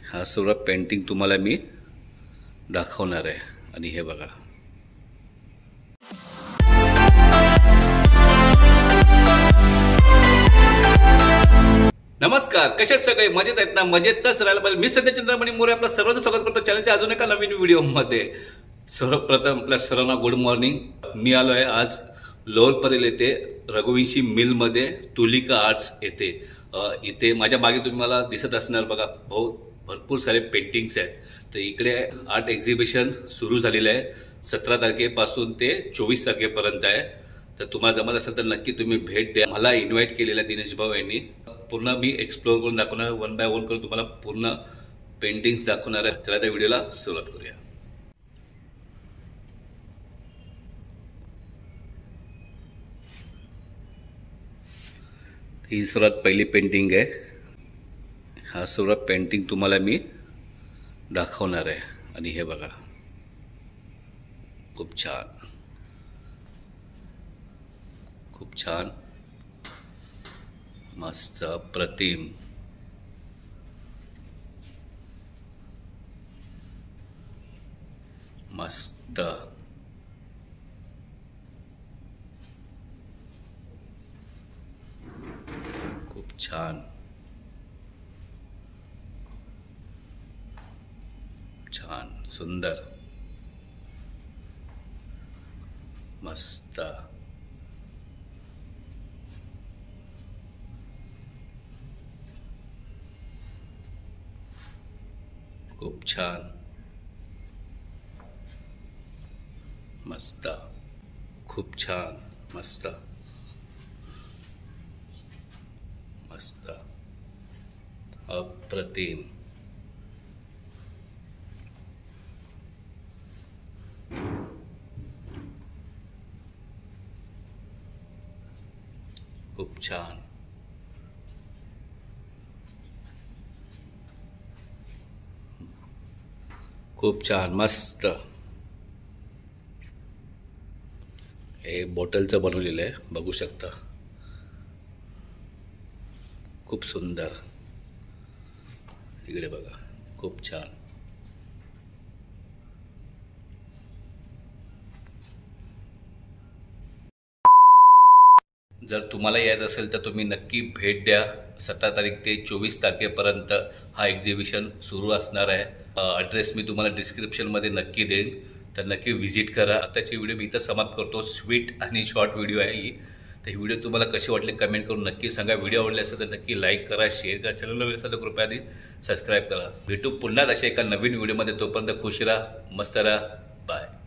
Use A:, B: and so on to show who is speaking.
A: हा सर्व पेंटिंग तुम्हाला मी दाखवणार आहे आणि हे बघा। नमस्कार, कसे आहेत सगळे? मजेत आहेत ना? मजेतच राहायला पाहिजे। मी सध्या चंद्रमणी मोरे आपलं सर्वांचं स्वागत करतो चॅनलच्या अजून एका नवीन व्हिडिओमध्ये। सर्वप्रथम आपल्या सर्वांना गुड मॉर्निंग। मी आलो आहे आज लोअर परेल येथे रघुवंशी मिल मध्ये तुलिका आर्ट्स येथे। इथे माझ्या मागे तुम्ही मला दिसत असणार बघा, भरपूर सारे पेंटिंग्स आहेत। तर इकडे आर्ट एक्झिबिशन सुरू झालेलं आहे 17 तारखेपासून ते 24 तारखेपर्यंत आहे। तर तुम्हाला जमत असेल तर नक्की तुम्ही भेट द्या। मला इन्व्हाइट केलेला दिनेश भाऊ यांनी। पूर्ण मी एक्सप्लोर करून दाखवणार, वन बाय वन करून तुम्हाला पूर्ण पेंटिंग्स दाखवणार आहे। चला त्या व्हिडिओला सुरुवात करूया। ही सर्वात पहिली पेंटिंग आहे। हा सर्व पेंटिंग तुम्हाला मी दाखवणार आहे आणि हे बघा, खूप छान, खूप छान, मस्त, प्रतिम, मस्त, खूप छान, छान, सुंदर, मस्त, खूप छान, मस्त, खूप छान, मस्त, मस्त, अप्रतिम, खूप छान, खूप छान, मस्त। हे बॉटलचं बनवलेलं आहे, बघू शकता, खूप सुंदर। इकडे बघा, खूप छान। जर तुम्हाला यायचं असेल तर तुम्ही नक्की भेट द्या। 17 तारीख ते 24 तारखेपर्यंत हा एक्झिबिशन सुरू असणार आहे। ॲड्रेस मी तुम्हाला डिस्क्रिप्शनमध्ये नक्की देईन, तर नक्की व्हिजिट करा। आताची व्हिडिओ मी इथं समाप्त करतो। स्वीट आणि शॉर्ट व्हिडिओ आहे ही। तर ही व्हिडिओ तुम्हाला कशी वाटली कमेंट करून नक्की सांगा। व्हिडिओ आवडले असेल तर नक्की लाईक करा, शेअर करा, चॅनलला नवीन असेल तर कृपया आधी सबस्क्राईब करा। भेटू पुन्हा अशा एका नवीन व्हिडिओमध्ये। तोपर्यंत खुश राहा, मस्त राहा, बाय।